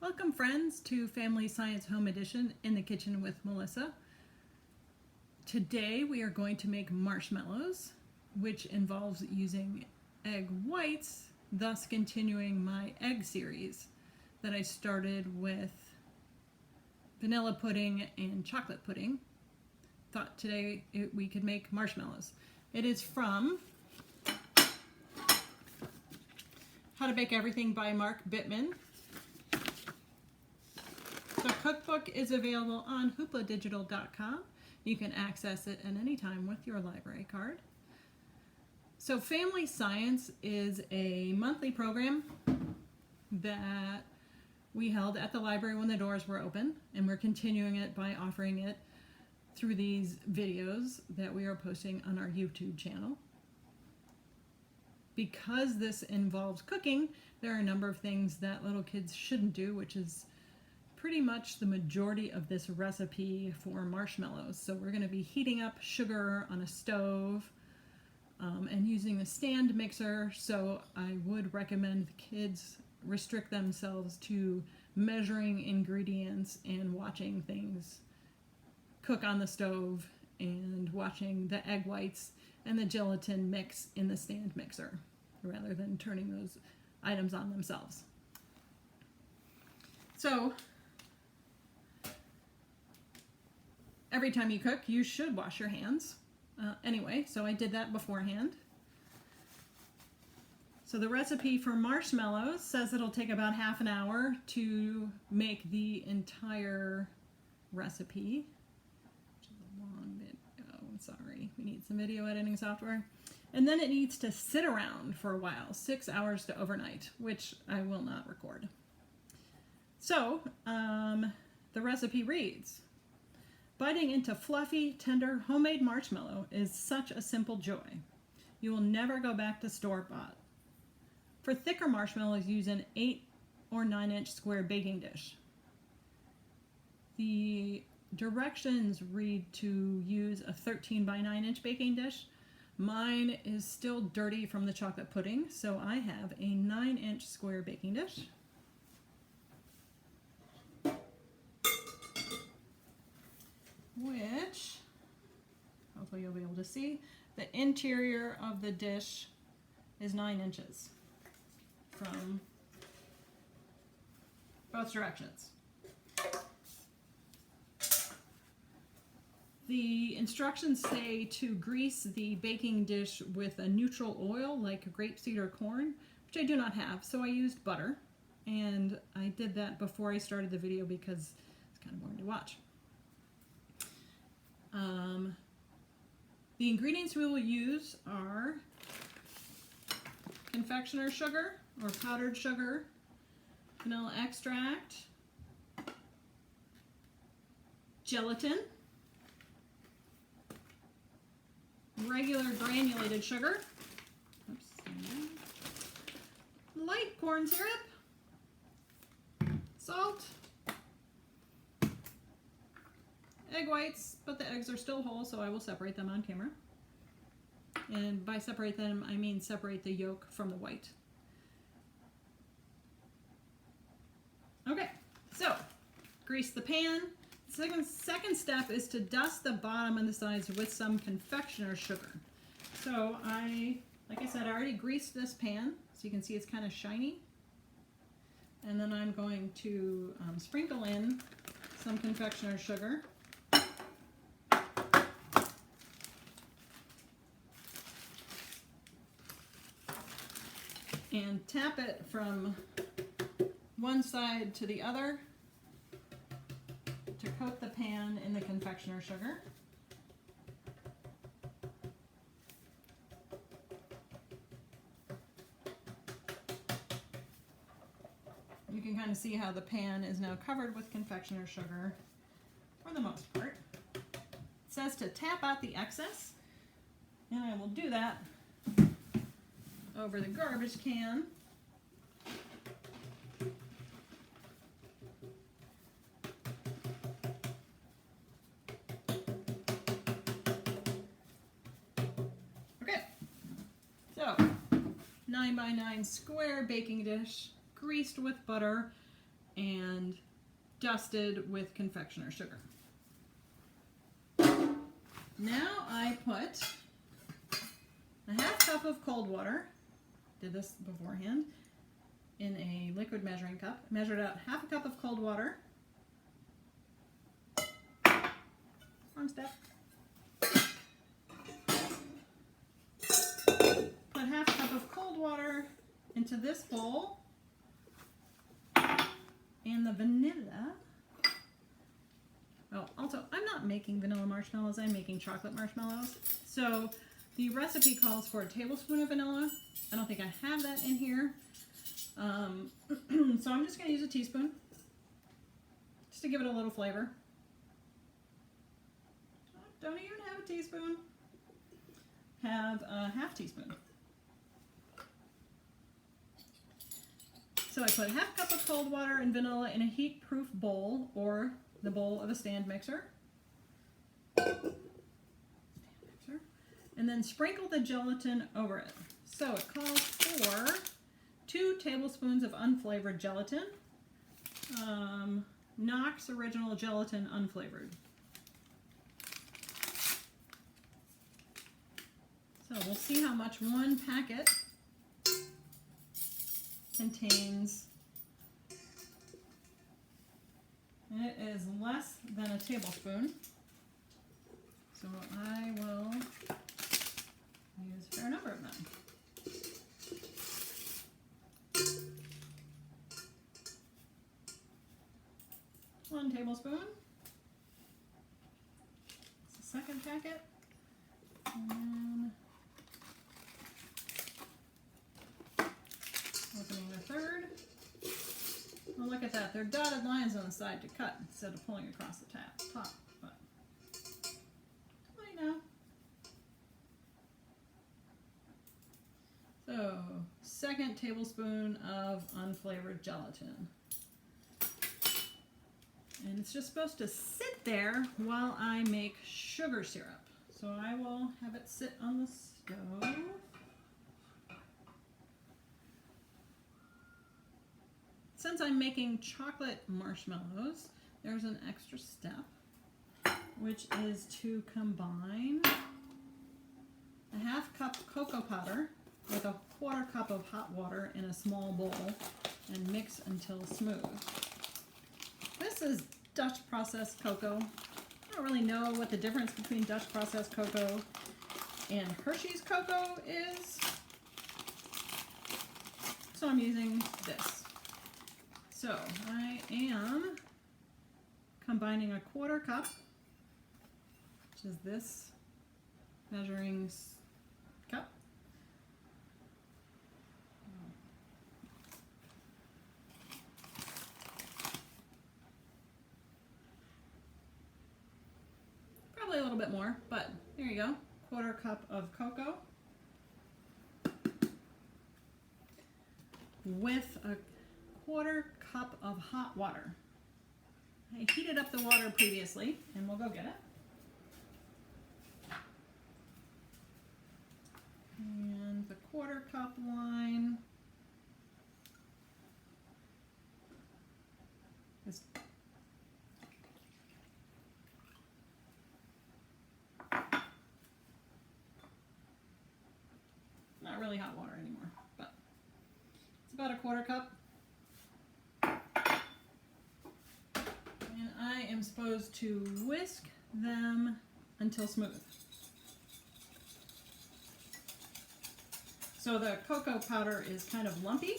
Welcome friends to Family Science Home Edition in the Kitchen with Melissa. Today we are going to make marshmallows, which involves using egg whites, thus continuing my egg series that I started with vanilla pudding and chocolate pudding. Thought today we could make marshmallows. It is from How to Bake Everything by Mark Bittman. The cookbook is available on hoopladigital.com. You can access it at any time with your library card. So Family Science is a monthly program that we held at the library when the doors were open, and we're continuing it by offering it through these videos that we are posting on our YouTube channel. Because this involves cooking, there are a number of things that little kids shouldn't do, which is pretty much the majority of this recipe for marshmallows. So we're going to be heating up sugar on a stove and using a stand mixer. So I would recommend the kids restrict themselves to measuring ingredients and watching things cook on the stove and watching the egg whites and the gelatin mix in the stand mixer rather than turning those items on themselves. So every time you cook, you should wash your hands. Anyway, so I did that beforehand. So the recipe for marshmallows says it'll take about half an hour to make the entire recipe. Which is a long video, sorry. We need some video editing software. And then it needs to sit around for a while, 6 hours to overnight, which I will not record. So the recipe reads, biting into fluffy, tender, homemade marshmallow is such a simple joy. You will never go back to store-bought. For thicker marshmallows, use an 8 or 9 inch square baking dish. The directions read to use a 13 by 9 inch baking dish. Mine is still dirty from the chocolate pudding, so I have a 9 inch square baking dish. Which, hopefully you'll be able to see, the interior of the dish is 9 inches from both directions. The instructions say to grease the baking dish with a neutral oil like grapeseed or corn, which I do not have, so I used butter, and I did that before I started the video because it's kind of boring to watch. The ingredients we will use are confectioner sugar or powdered sugar, vanilla extract, gelatin, regular granulated sugar, light corn syrup, salt, egg whites, but the eggs are still whole, so I will separate them on camera. And by separate them, I mean separate the yolk from the white. Okay, so grease the pan. The second step is to dust the bottom and the sides with some confectioner sugar. So like I said, I already greased this pan, so you can see it's kind of shiny. And then I'm going to sprinkle in some confectioner sugar. And tap it from one side to the other to coat the pan in the confectioner sugar. You can kind of see how the pan is now covered with confectioner sugar for the most part. It says to tap out the excess, and I will do that over the garbage can. Okay, so 9 by 9 square baking dish, greased with butter and dusted with confectioner sugar. Now I put a half cup of cold water, did this beforehand, in a liquid measuring cup. Measured out half a cup of cold water. Wrong step. Put half a cup of cold water into this bowl. And the vanilla. Oh, also, I'm not making vanilla marshmallows, I'm making chocolate marshmallows. So the recipe calls for a tablespoon of vanilla. I don't think I have that in here. So I'm just going to use a teaspoon just to give it a little flavor. Don't even have a teaspoon. Have a half teaspoon. So I put half cup of cold water and vanilla in a heat-proof bowl or the bowl of a stand mixer. And then sprinkle the gelatin over it. So it calls for 2 tablespoons of unflavored gelatin. Knox Original Gelatin unflavored. So we'll see how much one packet contains. It is less than a tablespoon. So I will use a fair number of them. 1 tablespoon. It's the second packet. And opening the third. Well, look at that. There are dotted lines on the side to cut instead of pulling across the top. But I know. So, second tablespoon of unflavored gelatin. And it's just supposed to sit there while I make sugar syrup. So I will have it sit on the stove. Since I'm making chocolate marshmallows, there's an extra step, which is to combine a half cup cocoa powder with a 1/4 cup of hot water in a small bowl and mix until smooth. This is Dutch processed cocoa. I don't really know what the difference between Dutch processed cocoa and Hershey's cocoa is, so I'm using this. So I am combining a 1/4 cup, which is this measuring cup, probably a little bit more, but there you go, 1/4 cup of cocoa with a 1/4 cup of hot water. I heated up the water previously, and we'll go get it. And the 1/4 cup line is not really hot water anymore, but it's about a 1/4 cup. And I am supposed to whisk them until smooth. So the cocoa powder is kind of lumpy.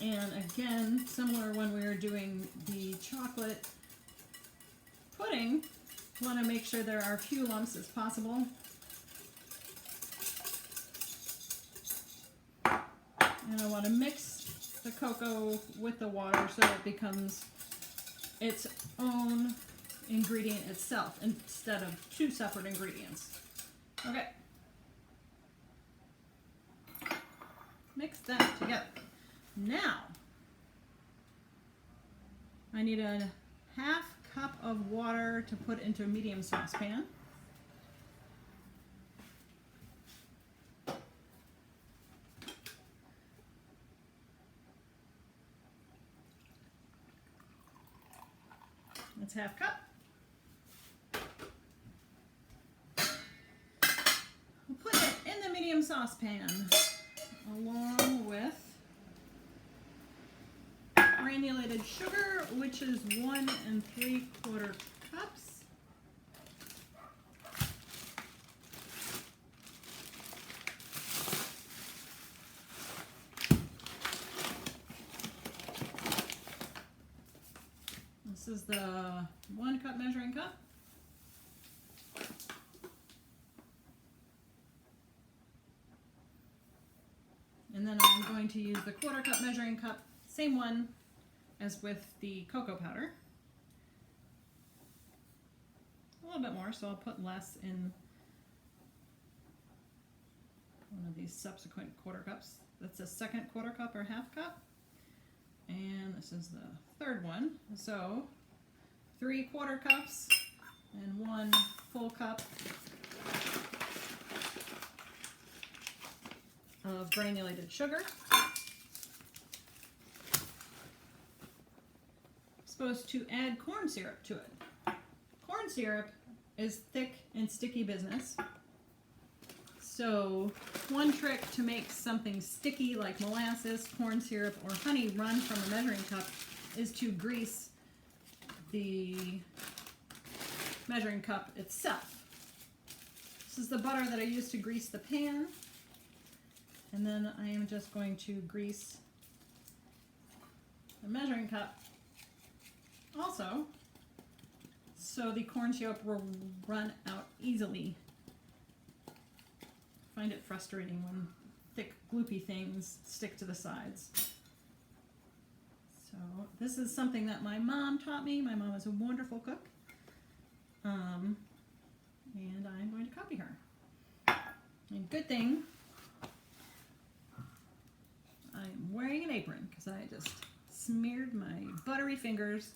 And again, similar when we were doing the chocolate pudding, you want to make sure there are few lumps as possible. And I want to mix the cocoa with the water so it becomes its own ingredient itself instead of 2 separate ingredients. Okay. Mix that together. Now, I need a 1/2 cup of water to put into a medium saucepan. That's half cup. We'll put it in the medium saucepan along with granulated sugar, which is 1 3/4 cups. This is the 1 cup measuring cup. And then I'm going to use the 1/4 cup measuring cup, same one as with the cocoa powder. A little bit more, so I'll put less in one of these subsequent 1/4 cups. That's a second 1/4 cup or half cup. And this is the third one. So 3/4 cups and 1 full cup of granulated sugar. Supposed to add corn syrup to it. Corn syrup is thick and sticky business. So one trick to make something sticky like molasses, corn syrup, or honey run from a measuring cup is to grease the measuring cup itself. This is the butter that I use to grease the pan. And then I am just going to grease the measuring cup also, so the corn syrup will run out easily. I find it frustrating when thick, gloopy things stick to the sides. So this is something that my mom taught me. My mom is a wonderful cook, and I'm going to copy her. And good thing I'm wearing an apron because I just smeared my buttery fingers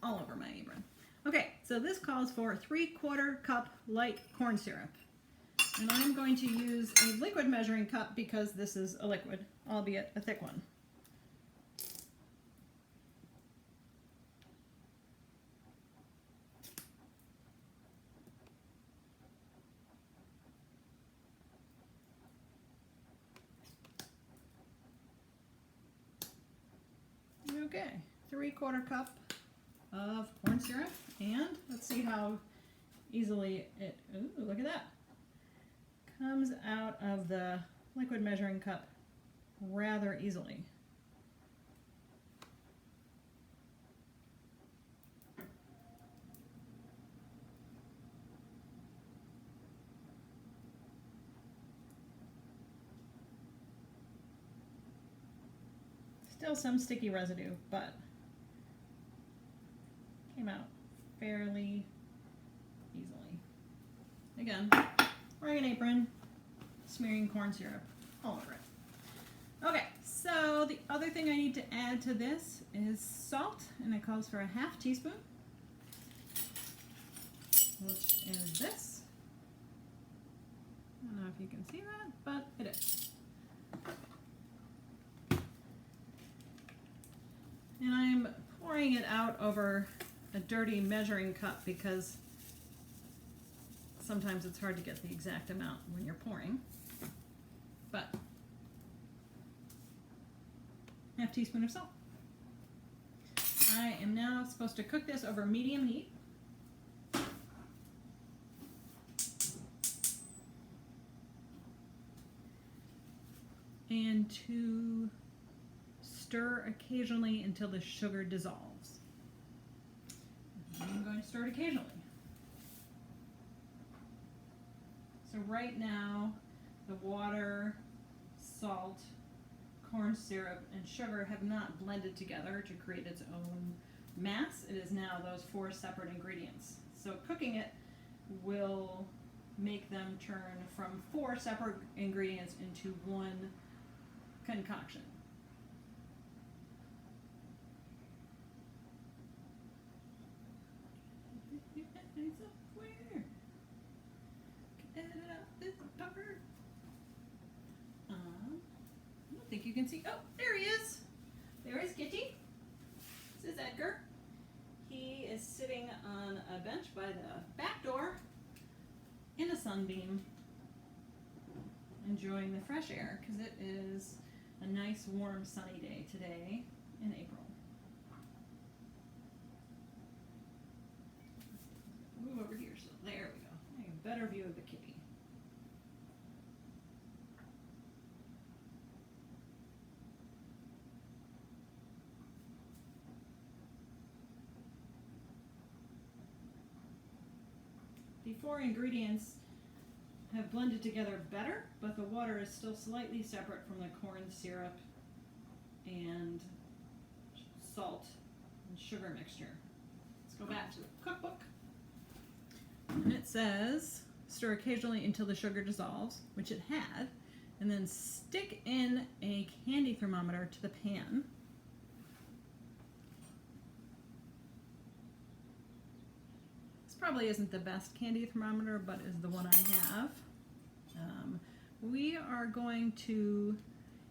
all over my apron. Okay, so this calls for 3/4 cup light corn syrup. And I'm going to use a liquid measuring cup because this is a liquid, albeit a thick one. Okay, 3/4 cup of corn syrup, and let's see how easily it, ooh, look at that, comes out of the liquid measuring cup rather easily. Still some sticky residue, but came out fairly easily. Again, wearing an apron, smearing corn syrup all over it. Okay, so the other thing I need to add to this is salt, and it calls for a 1/2 teaspoon, which is this. I don't know if you can see that, but it is. And I'm pouring it out over a dirty measuring cup because sometimes it's hard to get the exact amount when you're pouring. But 1/2 teaspoon of salt. I am now supposed to cook this over medium heat. And to stir occasionally until the sugar dissolves. I'm going to stir it occasionally. So right now, the water, salt, corn syrup, and sugar have not blended together to create its own mass. It is now those 4 separate ingredients. So cooking it will make them turn from 4 separate ingredients into one concoction. I don't think you can see. Oh, there he is. There is Kitty. This is Edgar. He is sitting sunbeam, enjoying the fresh air because it is a nice warm sunny day today in April. Move over here, so there we go. I have a better view of the kitty. The 4 ingredients have blended together better, but the water is still slightly separate from the corn syrup and salt and sugar mixture. Let's go back to the cookbook. And it says, stir occasionally until the sugar dissolves, which it had, and then stick in a candy thermometer to the pan. This probably isn't the best candy thermometer, but is the one I have. We are going to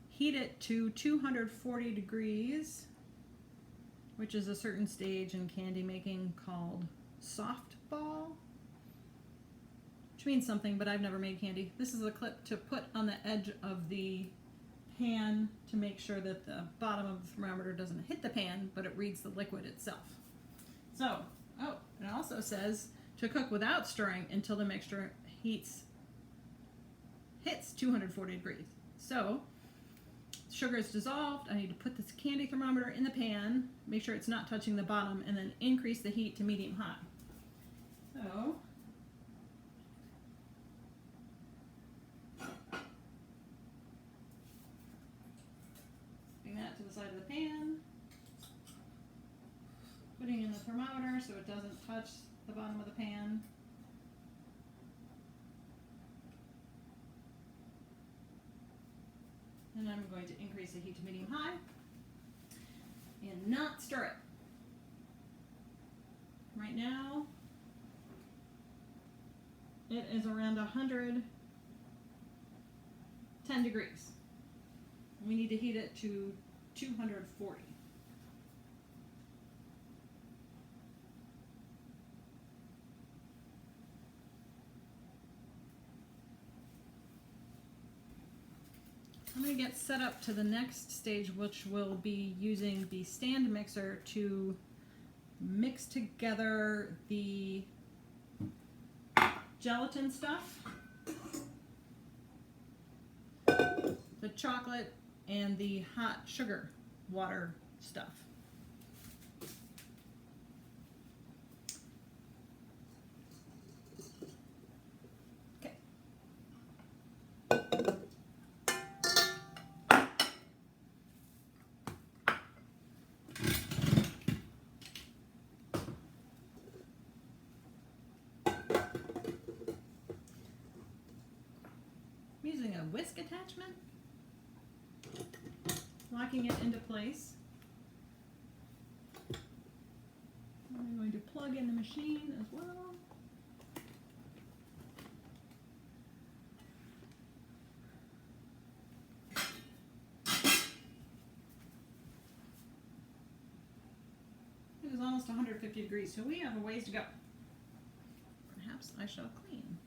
heat it to 240 degrees, which is a certain stage in candy making called softball, which means something, but I've never made candy. This is a clip to put on the edge of the pan to make sure that the bottom of the thermometer doesn't hit the pan, but it reads the liquid itself. So, oh, it also says to cook without stirring until the mixture hits 240 degrees. So, sugar is dissolved. I need to put this candy thermometer in the pan, make sure it's not touching the bottom, and then increase the heat to medium high. So, putting that to the side of the pan, putting in the thermometer so it doesn't touch the bottom of the pan. And I'm going to increase the heat to medium high and not stir it. Right now, it is around 110 degrees. We need to heat it to 240. I'm going to get set up to the next stage, which will be using the stand mixer to mix together the gelatin stuff, the chocolate, and the hot sugar water stuff. Okay. I'm using a whisk attachment, locking it into place. I'm going to plug in the machine as well. It is almost 150 degrees, so we have a ways to go. Perhaps I shall clean.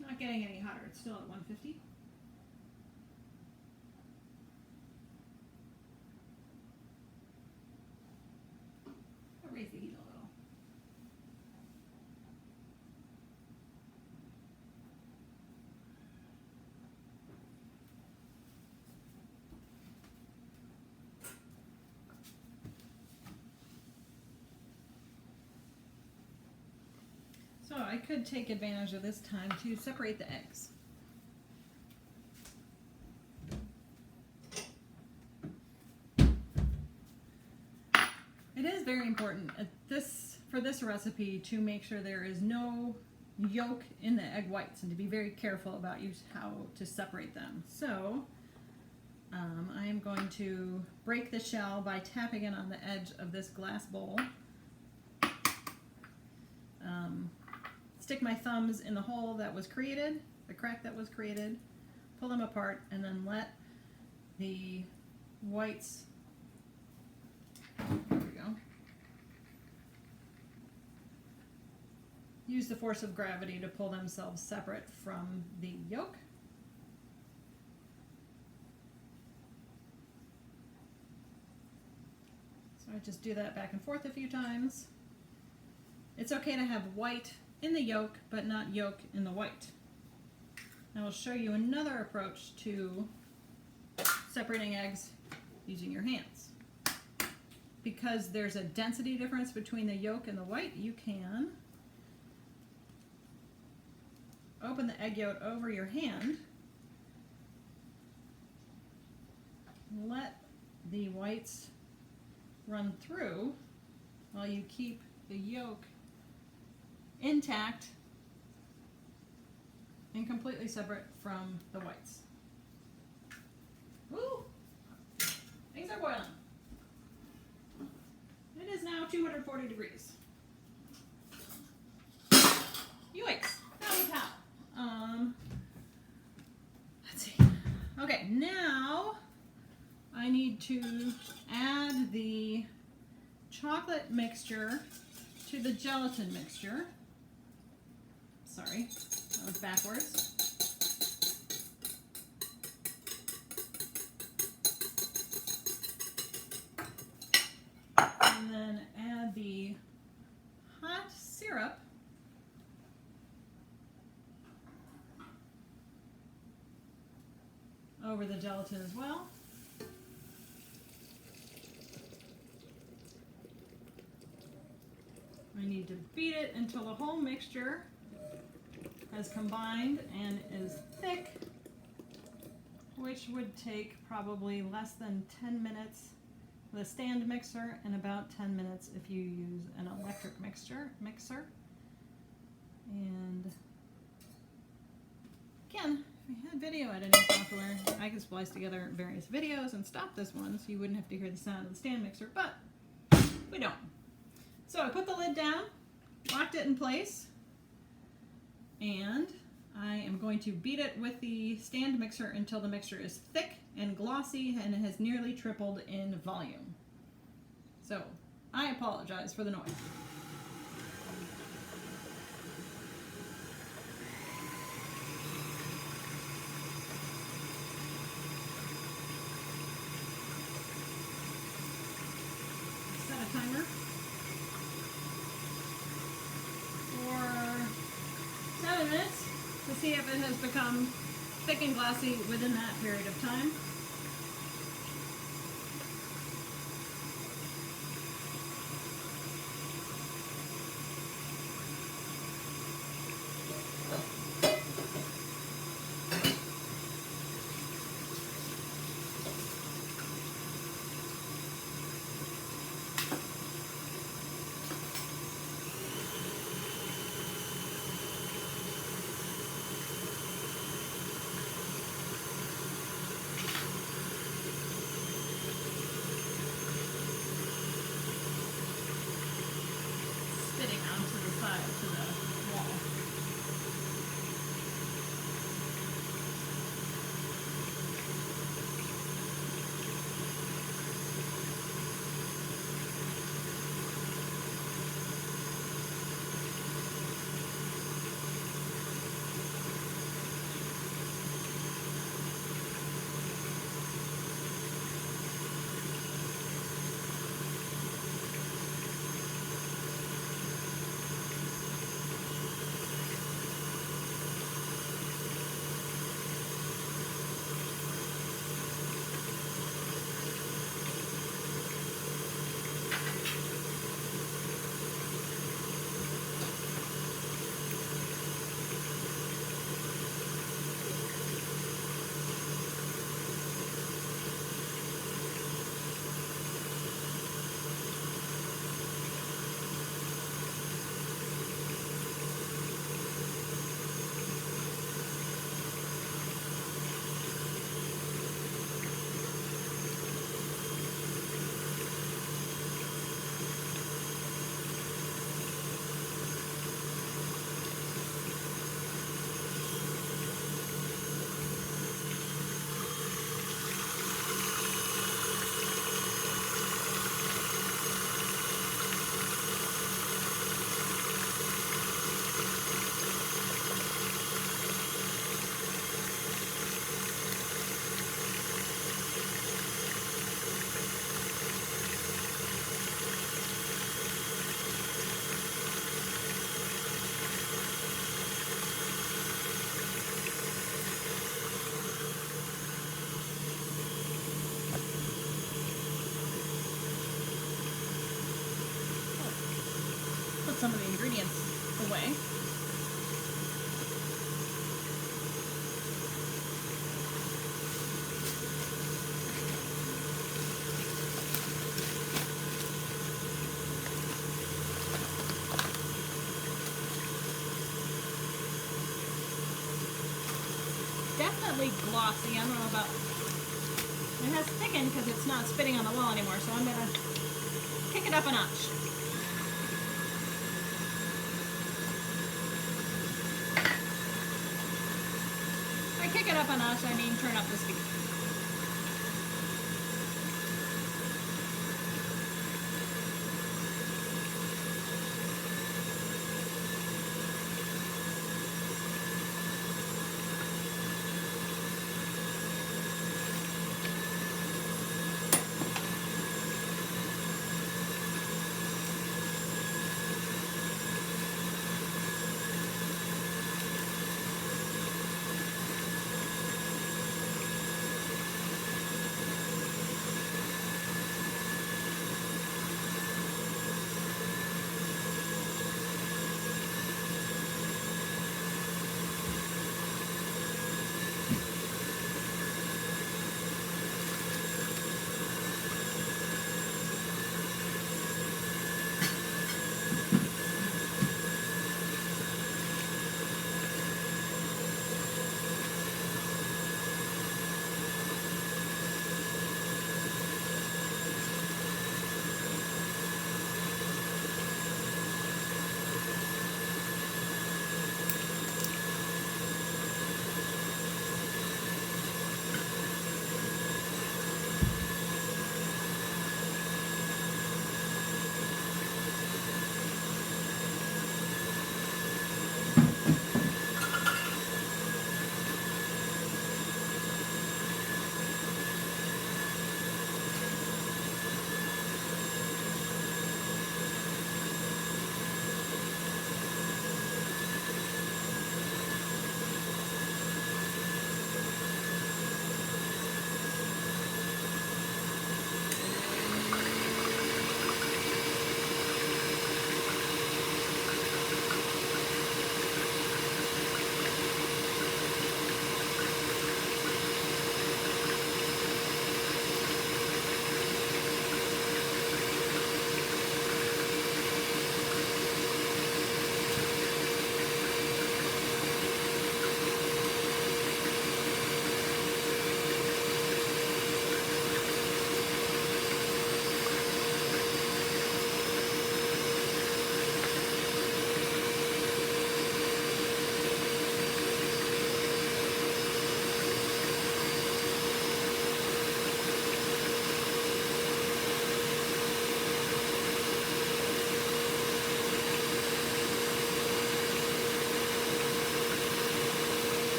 Not getting any hotter. It's still at 150. I'll raise the heat a little. So I could take advantage of this time to separate the eggs. It is very important for this recipe to make sure there is no yolk in the egg whites and to be very careful about how to separate them. So I am going to break the shell by tapping it on the edge of this glass bowl. Stick my thumbs in the hole that was created, the crack that was created, pull them apart, and then let the whites, there we go, use the force of gravity to pull themselves separate from the yolk. So I just do that back and forth a few times. It's okay to have white in the yolk, but not yolk in the white. I will show you another approach to separating eggs using your hands. Because there's a density difference between the yolk and the white, you can open the egg yolk over your hand, let the whites run through while you keep the yolk intact and completely separate from the whites. Woo! Things are boiling. It is now 240 degrees. Yikes! Holy cow! Let's see. Okay, now I need to add the chocolate mixture to the gelatin mixture. Sorry, that was backwards. And then add the hot syrup over the gelatin as well. I need to beat it until the whole mixture has combined and is thick, which would take probably less than 10 minutes with a stand mixer and about 10 minutes if you use an electric mixer. And again, if we had video editing software, I could splice together various videos and stop this one so you wouldn't have to hear the sound of the stand mixer, but we don't. So I put the lid down, locked it in place, and I am going to beat it with the stand mixer until the mixture is thick and glossy and it has nearly tripled in volume. So I apologize for the noise. Set a timer for 7 minutes to see if it has become thick and glossy within that period of time. some of the ingredients away. Definitely glossy. I don't know about... It has thickened because it's not spitting on the wall anymore, so I'm going to kick it up a notch. By kick it up a notch, I mean turn up the speed.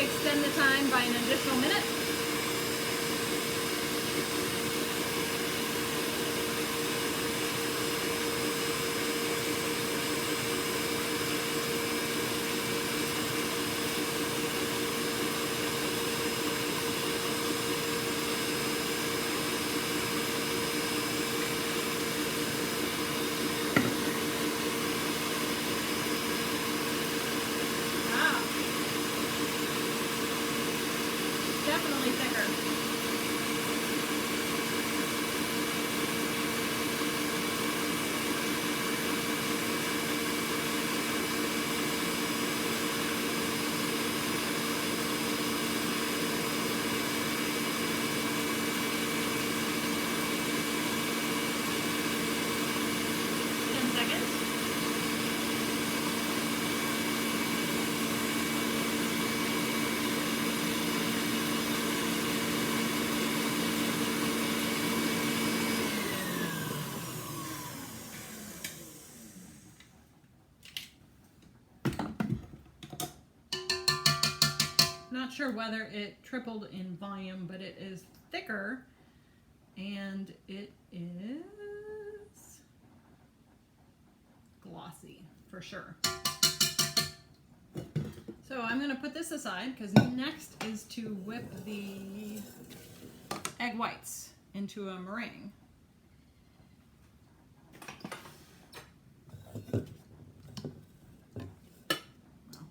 Extend the time by an additional minute. Definitely thicker. not sure whether it tripled in volume, but it is thicker and it is glossy for sure. So I'm going to put this aside because next is to whip the egg whites into a meringue. Well,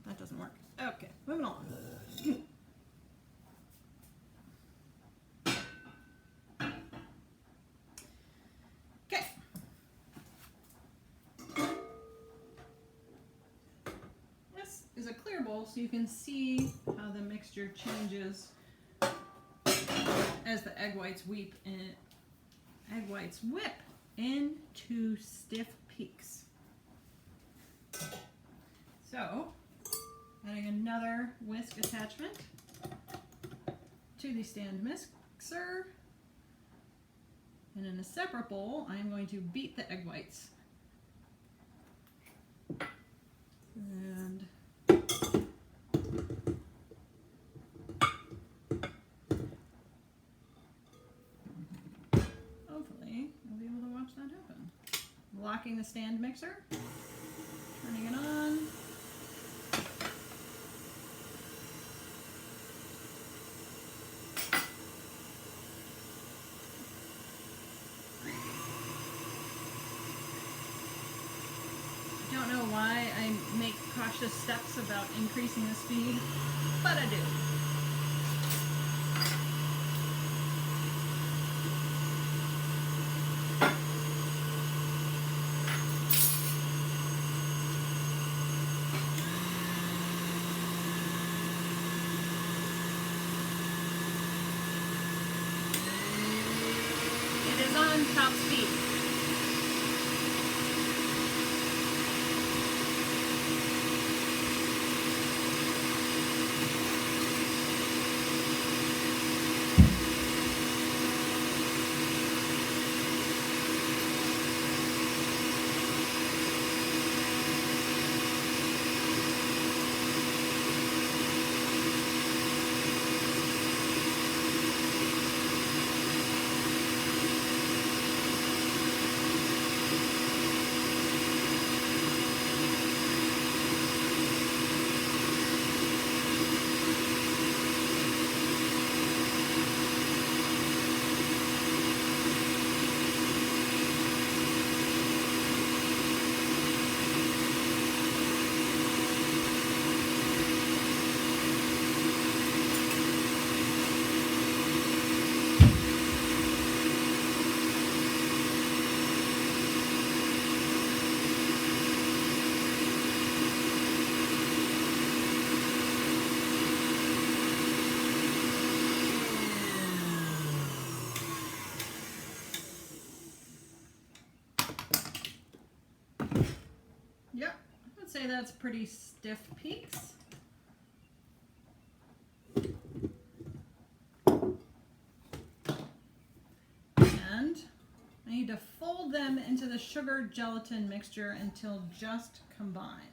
that doesn't work. Okay, moving on. Okay. This is a clear bowl so you can see how the mixture changes as the egg whites whip into stiff peaks. So, adding another whisk attachment to the stand mixer, and in a separate bowl, I'm going to beat the egg whites. And hopefully I'll be able to watch that happen. Locking the stand mixer, turning it on. I don't know why I make cautious steps about increasing the speed, but I do. It is on top speed. Yep, I would say that's pretty stiff peaks. And I need to fold them into the sugar gelatin mixture until just combined.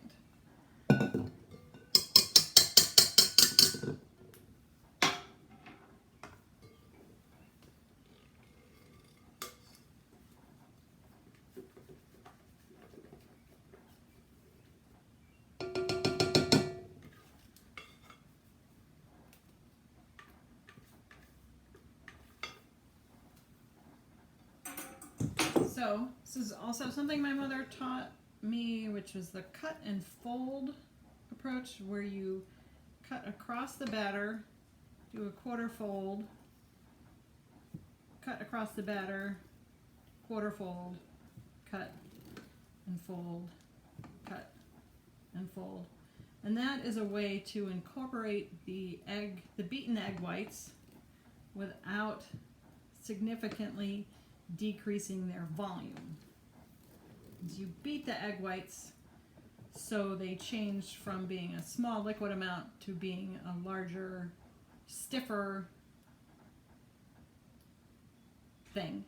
So this is also something my mother taught me, which was the cut and fold approach, where you cut across the batter, do a quarter fold, cut across the batter, quarter fold, cut and fold, cut and fold. And that is a way to incorporate the beaten egg whites without significantly decreasing their volume. As you beat the egg whites so they change from being a small liquid amount to being a larger, stiffer thing.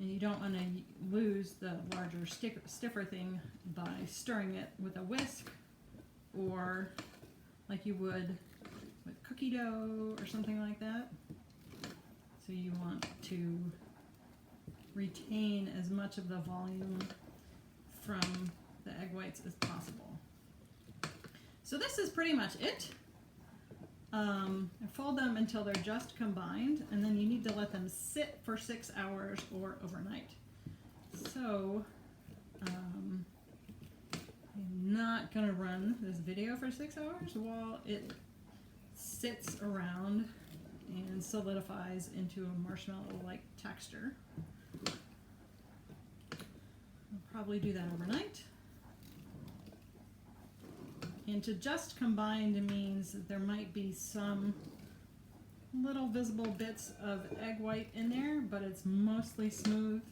And you don't want to lose the larger, stiffer thing by stirring it with a whisk or like you would with cookie dough or something like that. So you want to retain as much of the volume from the egg whites as possible. So this is pretty much it. Fold them until they're just combined, and then you need to let them sit for 6 hours or overnight. So I'm not going to run this video for 6 hours while it sits around and solidifies into a marshmallow-like texture. I'll probably do that overnight. And to just combined means that there might be some little visible bits of egg white in there, but it's mostly smooth.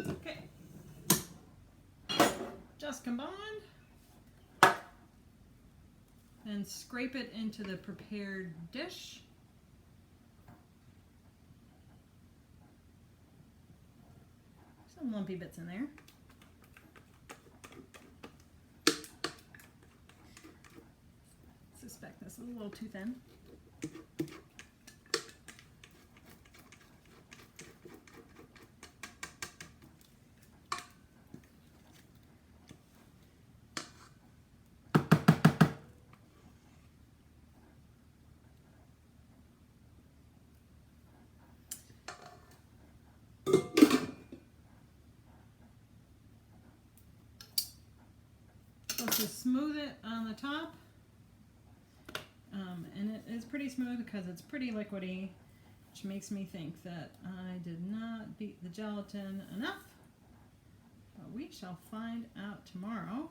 Okay. Just combined. And scrape it into the prepared dish. Some lumpy bits in there. Suspect this is a little too thin. To smooth it on the top, and it is pretty smooth because it's pretty liquidy, which makes me think that I did not beat the gelatin enough, but we shall find out tomorrow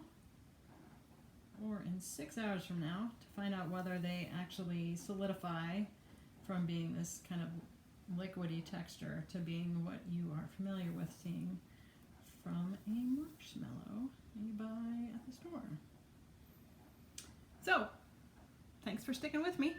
or in 6 hours from now to find out whether they actually solidify from being this kind of liquidy texture to being what you are familiar with seeing from a marshmallow you buy at the store. So, thanks for sticking with me.